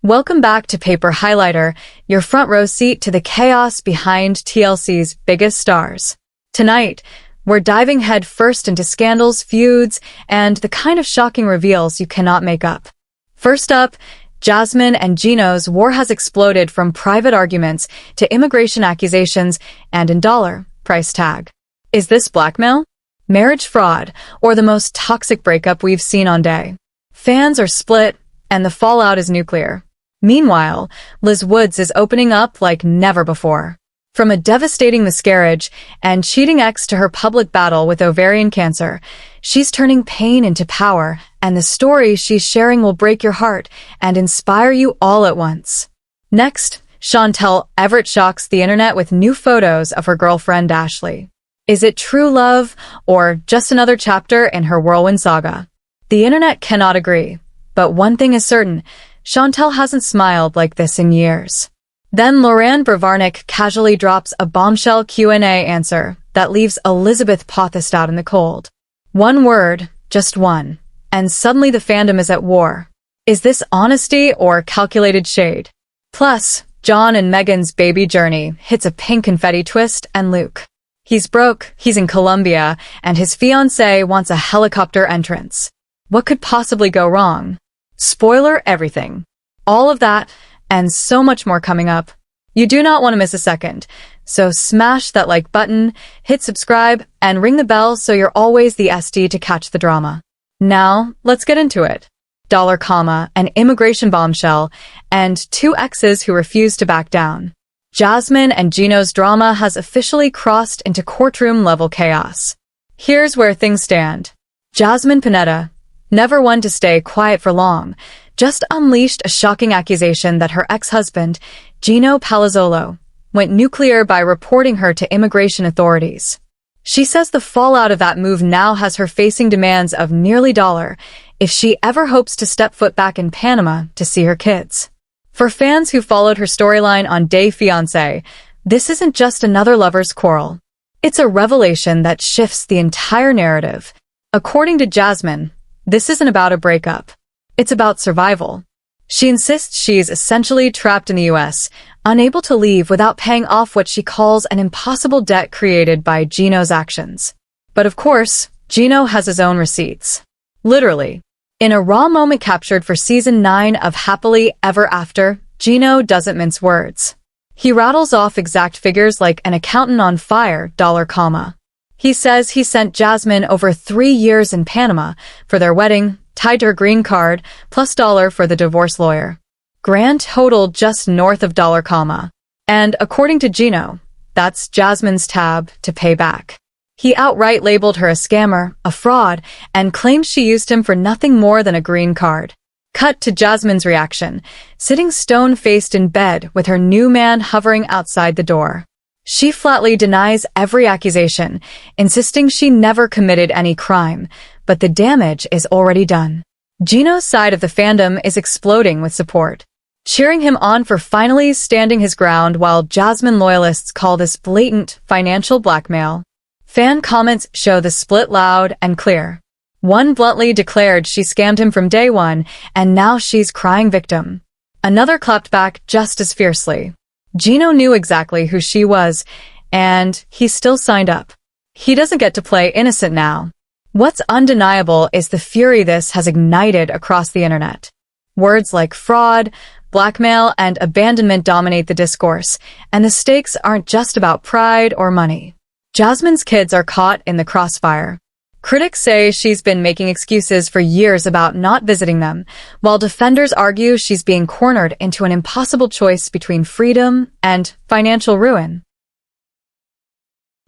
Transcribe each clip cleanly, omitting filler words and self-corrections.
Welcome back to Paper Highlighter, your front row seat to the chaos behind TLC's biggest stars. Tonight, we're diving head first into scandals, feuds, and the kind of shocking reveals you cannot make up. First up, Jasmine and Gino's war has exploded from private arguments to immigration accusations and in dollar price tag. Is this blackmail, marriage fraud, or the most toxic breakup we've seen on day? Fans are split, and the fallout is nuclear. Meanwhile, Liz Woods is opening up like never before. From a devastating miscarriage and cheating ex to her public battle with ovarian cancer, she's turning pain into power, and the story she's sharing will break your heart and inspire you all at once. Next, Chantel Everett shocks the internet with new photos of her girlfriend Ashley. Is it true love, or just another chapter in her whirlwind saga? The internet cannot agree, but one thing is certain, Chantel hasn't smiled like this in years. Then Loran Bravarnik casually drops a bombshell Q&A answer that leaves Elizabeth Pothast out in the cold. One word, just one, and suddenly the fandom is at war. Is this honesty or calculated shade? Plus, John and Meghan's baby journey hits a pink confetti twist, and Luke. He's broke, he's in Colombia, and his fiancé wants a helicopter entrance. What could possibly go wrong? Spoiler everything. All of that, and so much more coming up. You do not want to miss a second, so smash that like button, hit subscribe, and ring the bell so you're always the SD to catch the drama. Now, let's get into it. Dollar comma, an immigration bombshell, and two exes who refuse to back down. Jasmine and Gino's drama has officially crossed into courtroom-level chaos. Here's where things stand. Jasmine Pineda, never one to stay quiet for long, just unleashed a shocking accusation that her ex-husband, Gino Palazzolo, went nuclear by reporting her to immigration authorities. She says the fallout of that move now has her facing demands of nearly $1 if she ever hopes to step foot back in Panama to see her kids. For fans who followed her storyline on Day Fiancé, this isn't just another lover's quarrel. It's a revelation that shifts the entire narrative. According to Jasmine, this isn't about a breakup. It's about survival. She insists she's essentially trapped in the US, unable to leave without paying off what she calls an impossible debt created by Gino's actions. But of course, Gino has his own receipts. Literally. In a raw moment captured for Season 9 of Happily Ever After, Gino doesn't mince words. He rattles off exact figures like an accountant on fire, dollar comma. He says he sent Jasmine over 3 years in Panama for their wedding, tied to her green card, plus $1 for the divorce lawyer. Grand total just north of dollar comma. And according to Gino, that's Jasmine's tab to pay back. He outright labeled her a scammer, a fraud, and claimed she used him for nothing more than a green card. Cut to Jasmine's reaction, sitting stone-faced in bed with her new man hovering outside the door. She flatly denies every accusation, insisting she never committed any crime, but the damage is already done. Gino's side of the fandom is exploding with support, cheering him on for finally standing his ground, while Jasmine loyalists call this blatant financial blackmail. Fan comments show the split loud and clear. One bluntly declared she scammed him from day one, and now she's crying victim. Another clapped back just as fiercely. Gino knew exactly who she was, and he still signed up. He doesn't get to play innocent now. What's undeniable is the fury this has ignited across the internet. Words like fraud, blackmail, and abandonment dominate the discourse, and the stakes aren't just about pride or money. Jasmine's kids are caught in the crossfire. Critics say she's been making excuses for years about not visiting them, while defenders argue she's being cornered into an impossible choice between freedom and financial ruin.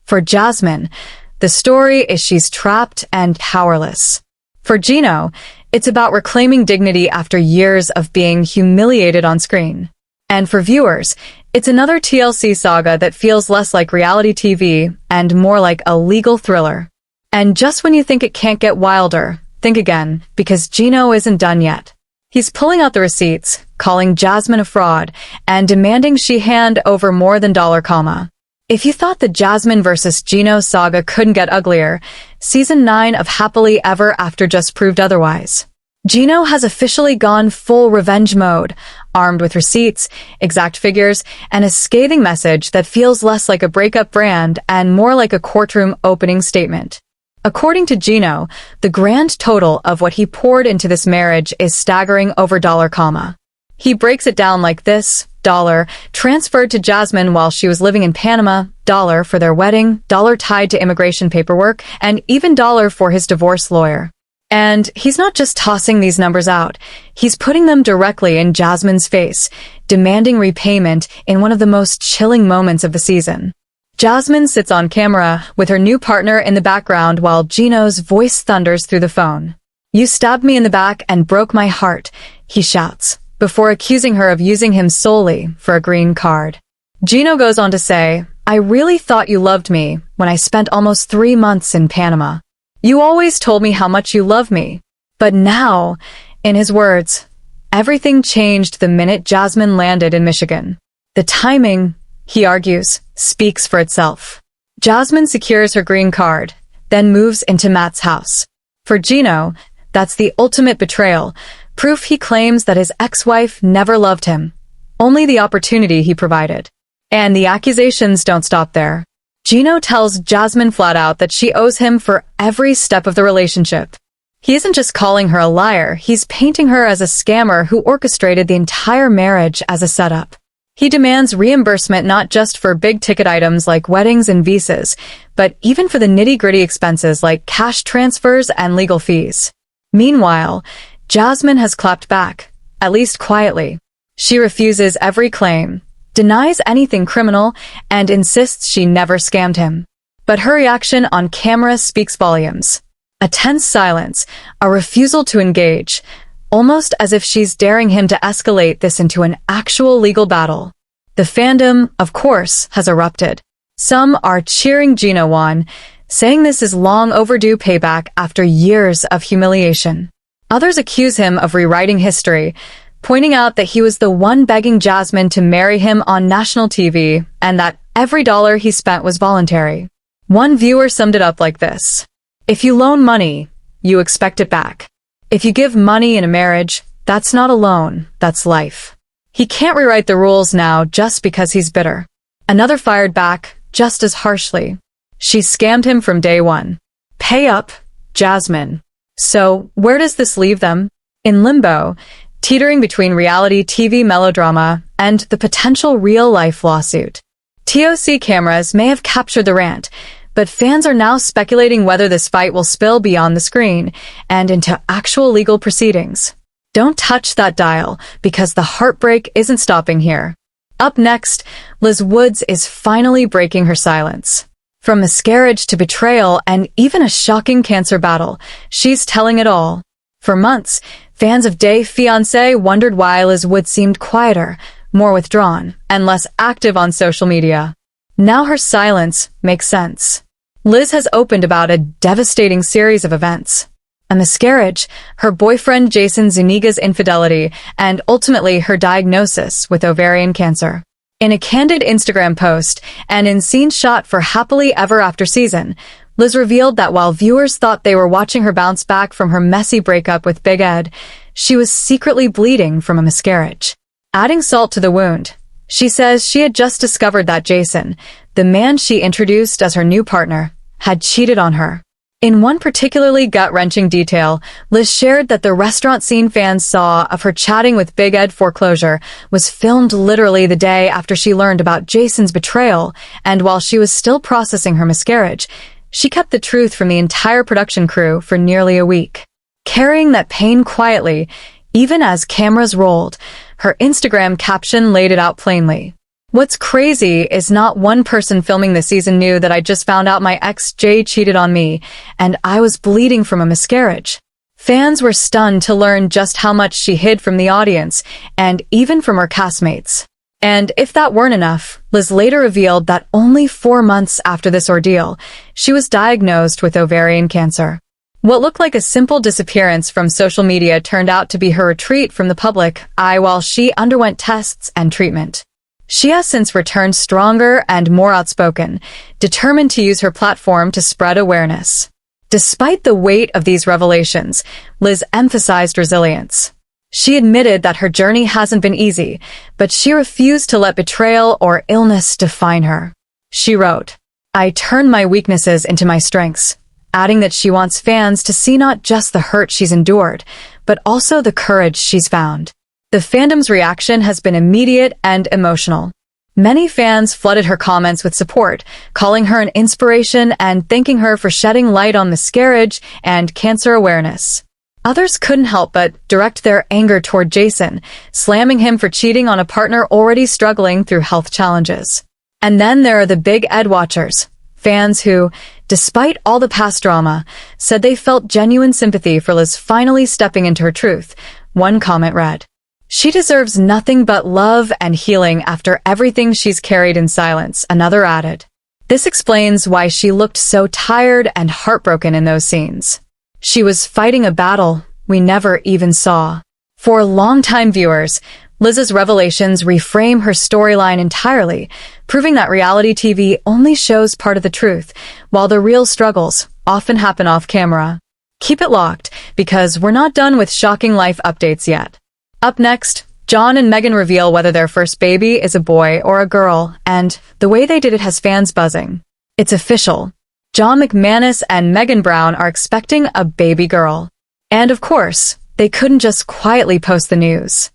For Jasmine, the story is she's trapped and powerless. For Gino, it's about reclaiming dignity after years of being humiliated on screen. And for viewers, it's another TLC saga that feels less like reality TV and more like a legal thriller. And just when you think it can't get wilder, think again, because Gino isn't done yet. He's pulling out the receipts, calling Jasmine a fraud, and demanding she hand over more than dollar comma. If you thought the Jasmine versus Gino saga couldn't get uglier, Season 9 of Happily Ever After just proved otherwise. Gino has officially gone full revenge mode, armed with receipts, exact figures, and a scathing message that feels less like a breakup brand and more like a courtroom opening statement. According to Gino, the grand total of what he poured into this marriage is staggering over $, He breaks it down like this: $, transferred to Jasmine while she was living in Panama, $, for their wedding, $, tied to immigration paperwork, and even $, for his divorce lawyer. And he's not just tossing these numbers out, he's putting them directly in Jasmine's face, demanding repayment in one of the most chilling moments of the season. Jasmine sits on camera with her new partner in the background while Gino's voice thunders through the phone. "You stabbed me in the back and broke my heart," he shouts, before accusing her of using him solely for a green card. Gino goes on to say, "I really thought you loved me when I spent almost 3 months in Panama. You always told me how much you love me." But now, in his words, everything changed the minute Jasmine landed in Michigan. The timing, he argues, speaks for itself. Jasmine secures her green card, then moves into Matt's house. For Gino, that's the ultimate betrayal, proof he claims that his ex-wife never loved him, only the opportunity he provided. And the accusations don't stop there. Gino tells Jasmine flat out that she owes him for every step of the relationship. He isn't just calling her a liar, he's painting her as a scammer who orchestrated the entire marriage as a setup. He demands reimbursement not just for big-ticket items like weddings and visas, but even for the nitty-gritty expenses like cash transfers and legal fees. Meanwhile, Jasmine has clapped back, at least quietly. She refuses every claim, denies anything criminal, and insists she never scammed him. But her reaction on camera speaks volumes. A tense silence, a refusal to engage, almost as if she's daring him to escalate this into an actual legal battle. The fandom, of course, has erupted. Some are cheering Gino on, saying this is long overdue payback after years of humiliation. Others accuse him of rewriting history, pointing out that he was the one begging Jasmine to marry him on national TV and that every $, he spent was voluntary. One viewer summed it up like this: "If you loan money, you expect it back. If you give money in a marriage, that's not a loan, that's life." He can't rewrite the rules now just because he's bitter. Another fired back, just as harshly. "She scammed him from day one. Pay up, Jasmine." So, where does this leave them? In limbo, teetering between reality TV melodrama and the potential real-life lawsuit. TOC cameras may have captured the rant, but fans are now speculating whether this fight will spill beyond the screen and into actual legal proceedings. Don't touch that dial, because the heartbreak isn't stopping here. Up next, Liz Woods is finally breaking her silence. From miscarriage to betrayal and even a shocking cancer battle, she's telling it all. For months, fans of Fiancé wondered why Liz Woods seemed quieter, more withdrawn, and less active on social media. Now her silence makes sense. Liz has opened about a devastating series of events. A miscarriage, her boyfriend Jason Zuniga's infidelity, and ultimately her diagnosis with ovarian cancer. In a candid Instagram post, and in scene shot for Happily Ever After season, Liz revealed that while viewers thought they were watching her bounce back from her messy breakup with Big Ed, she was secretly bleeding from a miscarriage. Adding salt to the wound, she says she had just discovered that Jason, the man she introduced as her new partner, had cheated on her. In one particularly gut-wrenching detail, Liz shared that the restaurant scene fans saw of her chatting with Big Ed foreclosure was filmed literally the day after she learned about Jason's betrayal, and while she was still processing her miscarriage, she kept the truth from the entire production crew for nearly a week. Carrying that pain quietly, even as cameras rolled, her Instagram caption laid it out plainly. "What's crazy is not one person filming this season knew that I just found out my ex Jay cheated on me, and I was bleeding from a miscarriage." Fans were stunned to learn just how much she hid from the audience, and even from her castmates. And if that weren't enough, Liz later revealed that only 4 months after this ordeal, she was diagnosed with ovarian cancer. What looked like a simple disappearance from social media turned out to be her retreat from the public eye while she underwent tests and treatment. She has since returned stronger and more outspoken, determined to use her platform to spread awareness. Despite the weight of these revelations, Liz emphasized resilience. She admitted that her journey hasn't been easy, but she refused to let betrayal or illness define her. She wrote, "I turn my weaknesses into my strengths," adding that she wants fans to see not just the hurt she's endured, but also the courage she's found. The fandom's reaction has been immediate and emotional. Many fans flooded her comments with support, calling her an inspiration and thanking her for shedding light on miscarriage and cancer awareness. Others couldn't help but direct their anger toward Jason, slamming him for cheating on a partner already struggling through health challenges. And then there are the big Ed watchers, fans who, despite all the past drama, said they felt genuine sympathy for Liz finally stepping into her truth. One comment read, "She deserves nothing but love and healing after everything she's carried in silence," another added. This explains why she looked so tired and heartbroken in those scenes. She was fighting a battle we never even saw. For longtime viewers, Liz's revelations reframe her storyline entirely, proving that reality TV only shows part of the truth, while the real struggles often happen off camera. Keep it locked, because we're not done with shocking life updates yet. Up next, John and Meghan reveal whether their first baby is a boy or a girl, and the way they did it has fans buzzing. It's official. John McManus and Meghan Brown are expecting a baby girl. And of course, they couldn't just quietly post the news.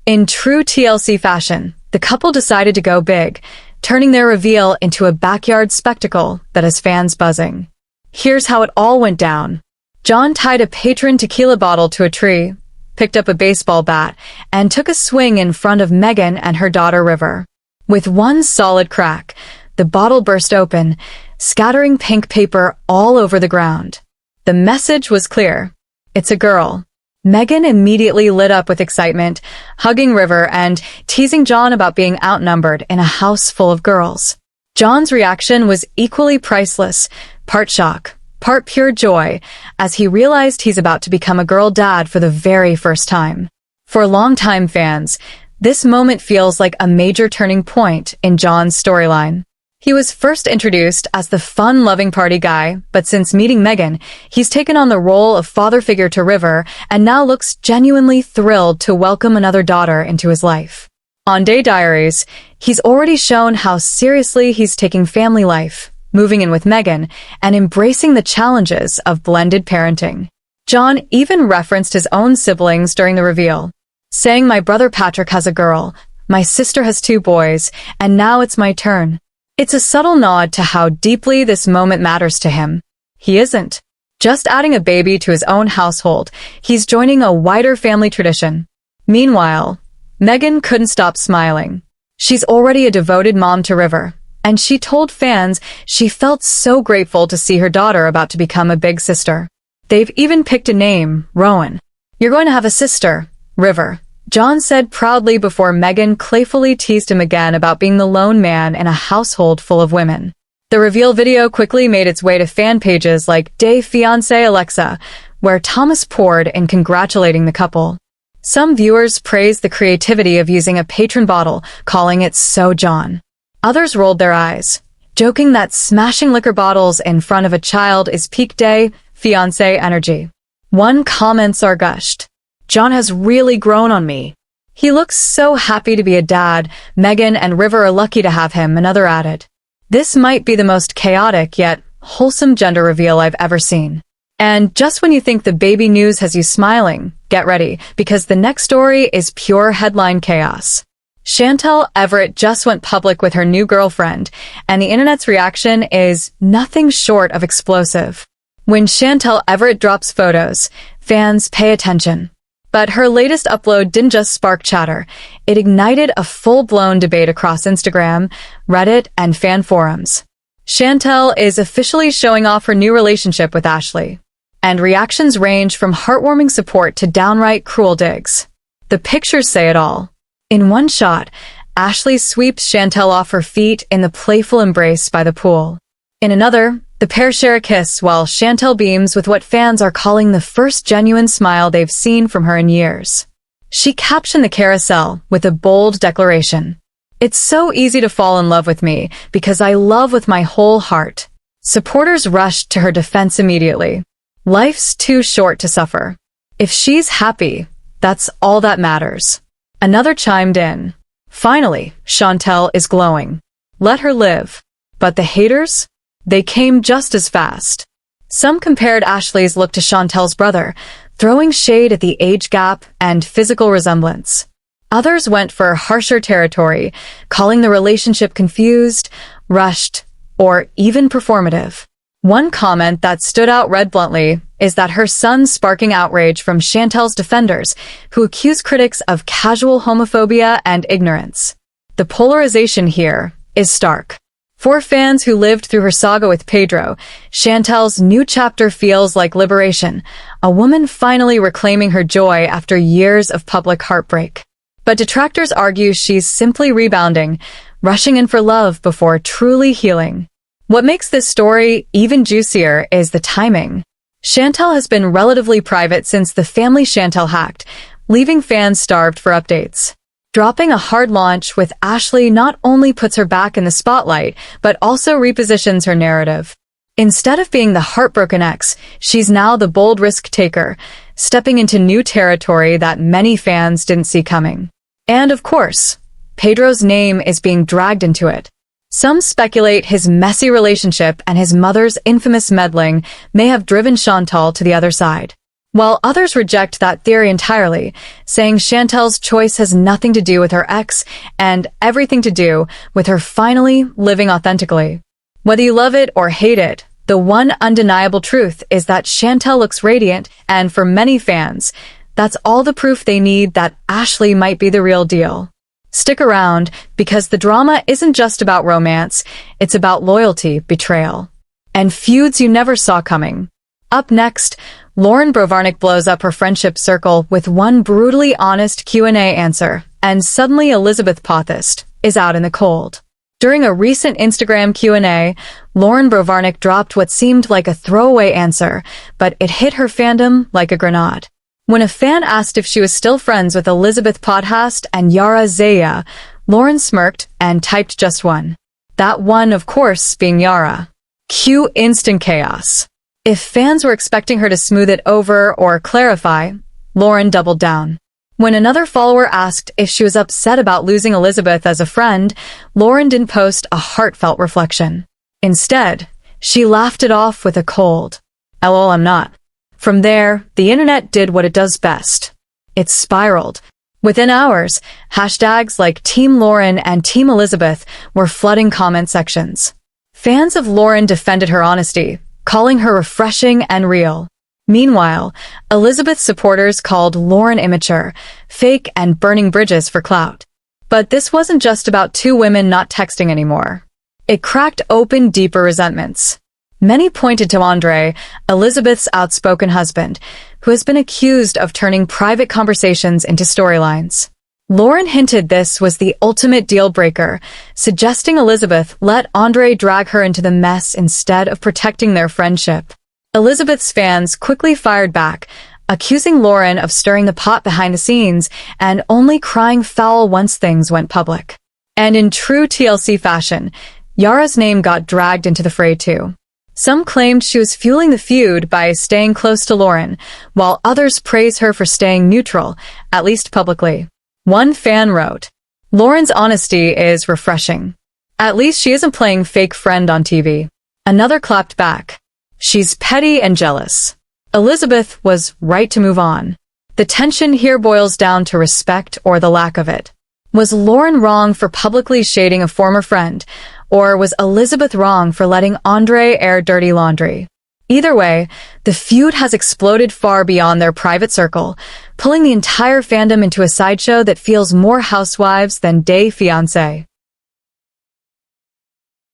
In true TLC fashion, the couple decided to go big, turning their reveal into a backyard spectacle that has fans buzzing. Here's how it all went down. John tied a patron tequila bottle to a tree, picked up a baseball bat, and took a swing in front of Meghan and her daughter River. With one solid crack, the bottle burst open, scattering pink paper all over the ground. The message was clear. It's a girl. Meghan immediately lit up with excitement, hugging River and teasing John about being outnumbered in a house full of girls. John's reaction was equally priceless, part shock, part pure joy, as he realized he's about to become a girl dad for the very first time. For longtime fans, this moment feels like a major turning point in John's storyline. He was first introduced as the fun-loving party guy, but since meeting Meghan, he's taken on the role of father figure to River and now looks genuinely thrilled to welcome another daughter into his life. On Day Diaries, he's already shown how seriously he's taking family life, moving in with Meghan, and embracing the challenges of blended parenting. John even referenced his own siblings during the reveal, saying, "My brother Patrick has a girl, my sister has 2 boys, and now it's my turn." It's a subtle nod to how deeply this moment matters to him. He isn't just adding a baby to his own household, he's joining a wider family tradition. Meanwhile, Meghan couldn't stop smiling. She's already a devoted mom to River, and she told fans she felt so grateful to see her daughter about to become a big sister. They've even picked a name, Rowan. "You're going to have a sister, River," John said proudly before Meghan playfully teased him again about being the lone man in a household full of women. The reveal video quickly made its way to fan pages like Day Fiancé Alexa, where Thomas poured in congratulating the couple. Some viewers praised the creativity of using a patron bottle, calling it so John. Others rolled their eyes, joking that smashing liquor bottles in front of a child is peak Day Fiancé energy. One commenter gushed, "John has really grown on me. He looks so happy to be a dad. Meghan and River are lucky to have him," another added. This might be the most chaotic yet wholesome gender reveal I've ever seen. And just when you think the baby news has you smiling, get ready, because the next story is pure headline chaos. Chantel Everett just went public with her new girlfriend, and the internet's reaction is nothing short of explosive. When Chantel Everett drops photos, fans pay attention. But her latest upload didn't just spark chatter, it ignited a full-blown debate across Instagram, Reddit, and fan forums. Chantel is officially showing off her new relationship with Ashley, and reactions range from heartwarming support to downright cruel digs. The pictures say it all. In one shot, Ashley sweeps Chantel off her feet in the playful embrace by the pool. In another, the pair share a kiss while Chantel beams with what fans are calling the first genuine smile they've seen from her in years. She captioned the carousel with a bold declaration. "It's so easy to fall in love with me because I love with my whole heart." Supporters rushed to her defense immediately. Life's too short to suffer. If she's happy, that's all that matters. Another chimed in. Finally, Chantel is glowing. Let her live. But the haters? They came just as fast. Some compared Ashley's look to Chantel's brother, throwing shade at the age gap and physical resemblance. Others went for harsher territory, calling the relationship confused, rushed, or even performative. One comment that stood out read bluntly is that her son's sparking outrage from Chantel's defenders, who accuse critics of casual homophobia and ignorance. The polarization here is stark. For fans who lived through her saga with Pedro, Chantel's new chapter feels like liberation, a woman finally reclaiming her joy after years of public heartbreak. But detractors argue she's simply rebounding, rushing in for love before truly healing. What makes this story even juicier is the timing. Chantel has been relatively private since the family Chantel hacked, leaving fans starved for updates. Dropping a hard launch with Ashley not only puts her back in the spotlight, but also repositions her narrative. Instead of being the heartbroken ex, she's now the bold risk-taker, stepping into new territory that many fans didn't see coming. And of course, Pedro's name is being dragged into it. Some speculate his messy relationship and his mother's infamous meddling may have driven Chantel to the other side, while others reject that theory entirely, saying Chantel's choice has nothing to do with her ex and everything to do with her finally living authentically. Whether you love it or hate it, the one undeniable truth is that Chantel looks radiant, and for many fans, that's all the proof they need that Ashley might be the real deal. Stick around, because the drama isn't just about romance, it's about loyalty, betrayal, and feuds you never saw coming. Up next, Lauren Brovarnik blows up her friendship circle with one brutally honest Q&A answer, and suddenly Elizabeth Pothist is out in the cold. During a recent Instagram Q&A, Lauren Brovarnik dropped what seemed like a throwaway answer, but it hit her fandom like a grenade. When a fan asked if she was still friends with Elizabeth Pothast and Yara Zaya, Lauren smirked and typed just one. That one, of course, being Yara. Cue instant chaos. If fans were expecting her to smooth it over or clarify, Lauren doubled down. When another follower asked if she was upset about losing Elizabeth as a friend, Lauren didn't post a heartfelt reflection. Instead, she laughed it off with a cold, "LOL, I'm not." From there, the internet did what it does best. It spiraled. Within hours, hashtags like Team Lauren and Team Elizabeth were flooding comment sections. Fans of Lauren defended her honesty, calling her refreshing and real. Meanwhile, Elizabeth's supporters called Lauren immature, fake, and burning bridges for clout. But this wasn't just about two women not texting anymore. It cracked open deeper resentments. Many pointed to Andre, Elizabeth's outspoken husband, who has been accused of turning private conversations into storylines. Lauren hinted this was the ultimate deal-breaker, suggesting Elizabeth let Andre drag her into the mess instead of protecting their friendship. Elizabeth's fans quickly fired back, accusing Lauren of stirring the pot behind the scenes and only crying foul once things went public. And in true TLC fashion, Yara's name got dragged into the fray too. Some claimed she was fueling the feud by staying close to Lauren, while others praised her for staying neutral, at least publicly. One fan wrote, "Lauren's honesty is refreshing. At least she isn't playing fake friend on TV." Another clapped back, "She's petty and jealous." Elizabeth was right to move on. The tension here boils down to respect or the lack of it. Was Lauren wrong for publicly shading a former friend, or was Elizabeth wrong for letting Andre air dirty laundry? Either way, the feud has exploded far beyond their private circle, pulling the entire fandom into a sideshow that feels more Housewives than day Fiancé.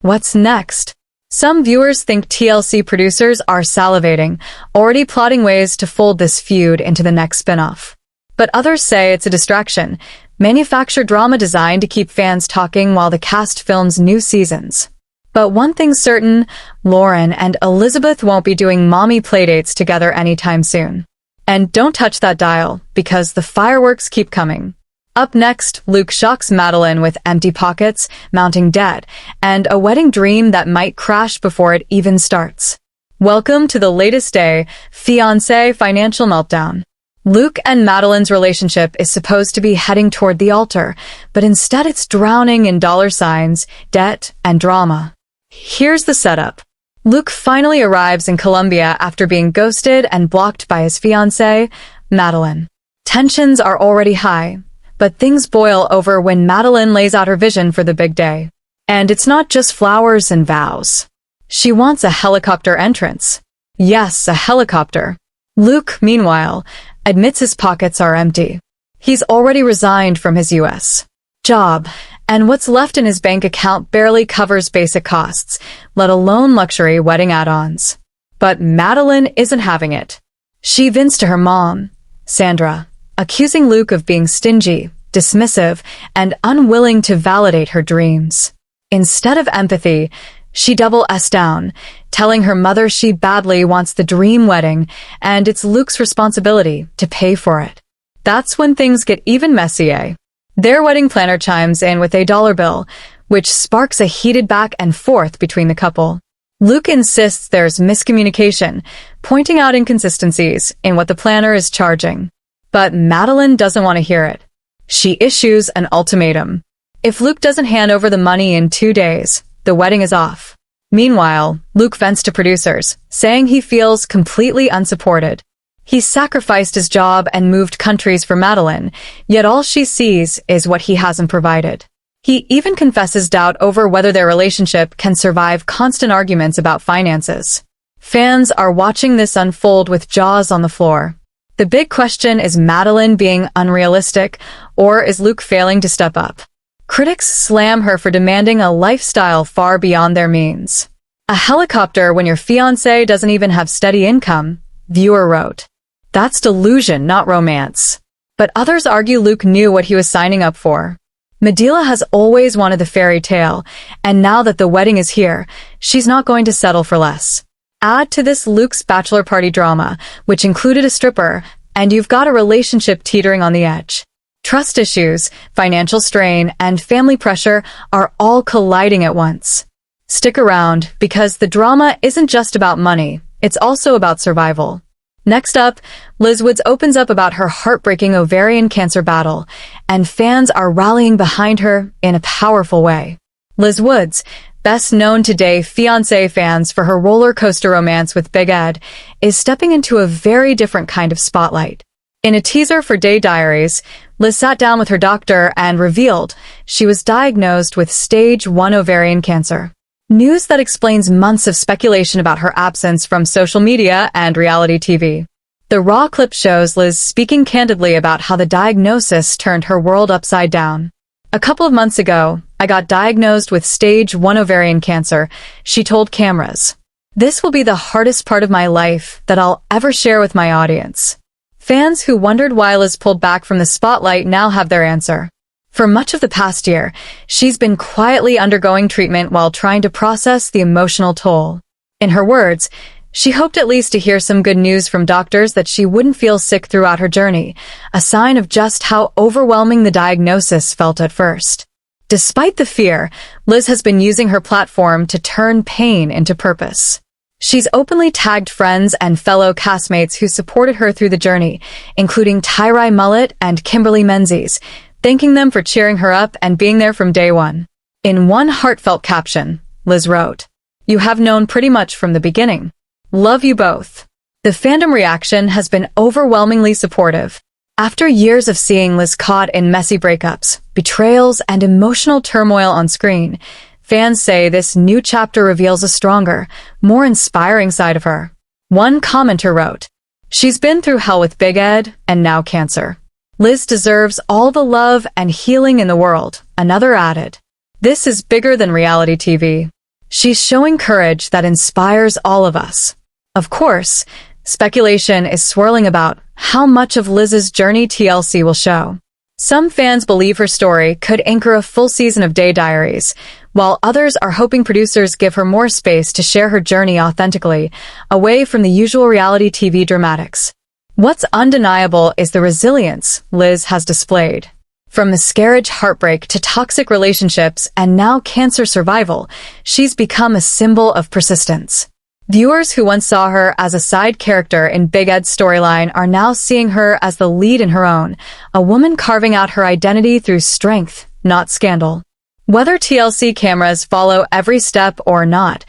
What's next? Some viewers think TLC producers are salivating, already plotting ways to fold this feud into the next spin-off. But others say it's a distraction, manufactured drama designed to keep fans talking while the cast films new seasons. But one thing's certain, Lauren and Elizabeth won't be doing mommy playdates together anytime soon. And don't touch that dial, because the fireworks keep coming. Up next, Luke shocks Madeline with empty pockets, mounting debt, and a wedding dream that might crash before it even starts. Welcome to the latest day, Fiancé financial meltdown. Luke and Madeline's relationship is supposed to be heading toward the altar, but instead it's drowning in dollar signs, debt, and drama. Here's the setup. Luke finally arrives in Colombia after being ghosted and blocked by his fiancée, Madeline. Tensions are already high, but things boil over when Madeline lays out her vision for the big day. And it's not just flowers and vows. She wants a helicopter entrance. Yes, a helicopter. Luke, meanwhile, admits his pockets are empty. He's already resigned from his U.S. job, and what's left in his bank account barely covers basic costs, let alone luxury wedding add-ons. But Madeline isn't having it. She vents to her mom, Sandra, accusing Luke of being stingy, dismissive, and unwilling to validate her dreams. Instead of empathy, she double-S down, telling her mother she badly wants the dream wedding, and it's Luke's responsibility to pay for it. That's when things get even messier. Their wedding planner chimes in with a dollar bill, which sparks a heated back and forth between the couple. Luke insists there's miscommunication, pointing out inconsistencies in what the planner is charging. But Madeline doesn't want to hear it. She issues an ultimatum. If Luke doesn't hand over the money in 2 days, the wedding is off. Meanwhile, Luke vents to producers, saying he feels completely unsupported. He sacrificed his job and moved countries for Madeline, yet all she sees is what he hasn't provided. He even confesses doubt over whether their relationship can survive constant arguments about finances. Fans are watching this unfold with jaws on the floor. The big question is Madeline being unrealistic, or is Luke failing to step up? Critics slam her for demanding a lifestyle far beyond their means. A helicopter when your fiancé doesn't even have steady income, viewer wrote. That's delusion, not romance. But others argue Luke knew what he was signing up for. Medela has always wanted the fairy tale, and now that the wedding is here, she's not going to settle for less. Add to this Luke's bachelor party drama, which included a stripper, and you've got a relationship teetering on the edge. Trust issues, financial strain, and family pressure are all colliding at once. Stick around, because the drama isn't just about money, it's also about survival. Next up, Liz Woods opens up about her heartbreaking ovarian cancer battle, and fans are rallying behind her in a powerful way. Liz Woods, best known today Fiancé fans for her roller coaster romance with Big Ed, is stepping into a very different kind of spotlight. In a teaser for Day Diaries, Liz sat down with her doctor and revealed she was diagnosed with stage 1 ovarian cancer. News that explains months of speculation about her absence from social media and reality TV. The raw clip shows Liz speaking candidly about how the diagnosis turned her world upside down. A couple of months ago, I got diagnosed with stage 1 ovarian cancer, she told cameras. This will be the hardest part of my life that I'll ever share with my audience. Fans who wondered why Liz pulled back from the spotlight now have their answer. For much of the past year, she's been quietly undergoing treatment while trying to process the emotional toll. In her words, she hoped at least to hear some good news from doctors that she wouldn't feel sick throughout her journey, a sign of just how overwhelming the diagnosis felt at first. Despite the fear, Liz has been using her platform to turn pain into purpose. She's openly tagged friends and fellow castmates who supported her through the journey, including Tyrai Mullet and Kimberly Menzies, thanking them for cheering her up and being there from day one. In one heartfelt caption, Liz wrote, "You have known pretty much from the beginning. Love you both." The fandom reaction has been overwhelmingly supportive. After years of seeing Liz caught in messy breakups, betrayals, and emotional turmoil on screen, fans say this new chapter reveals a stronger, more inspiring side of her. One commenter wrote, "She's been through hell with Big Ed and now cancer. Liz deserves all the love and healing in the world," another added. "This is bigger than reality TV. She's showing courage that inspires all of us." Of course, speculation is swirling about how much of Liz's journey TLC will show. Some fans believe her story could anchor a full season of Day Diaries, while others are hoping producers give her more space to share her journey authentically, away from the usual reality TV dramatics. What's undeniable is the resilience Liz has displayed. From miscarriage heartbreak to toxic relationships and now cancer survival, she's become a symbol of persistence. Viewers who once saw her as a side character in Big Ed's storyline are now seeing her as the lead in her own, a woman carving out her identity through strength, not scandal. Whether TLC cameras follow every step or not,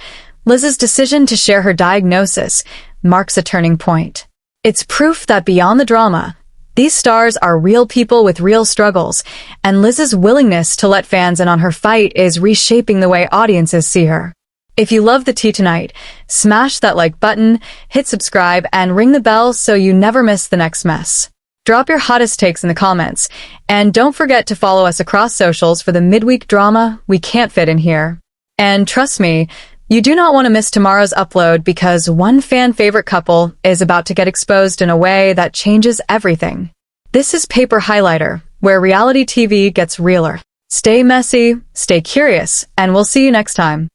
Liz's decision to share her diagnosis marks a turning point. It's proof that beyond the drama, these stars are real people with real struggles, and Liz's willingness to let fans in on her fight is reshaping the way audiences see her. If you love the tea tonight, smash that like button, hit subscribe, and ring the bell so you never miss the next mess. Drop your hottest takes in the comments, and don't forget to follow us across socials for the midweek drama we can't fit in here. And trust me, you do not want to miss tomorrow's upload because one fan-favorite couple is about to get exposed in a way that changes everything. This is Paper Highlighter, where reality TV gets realer. Stay messy, stay curious, and we'll see you next time.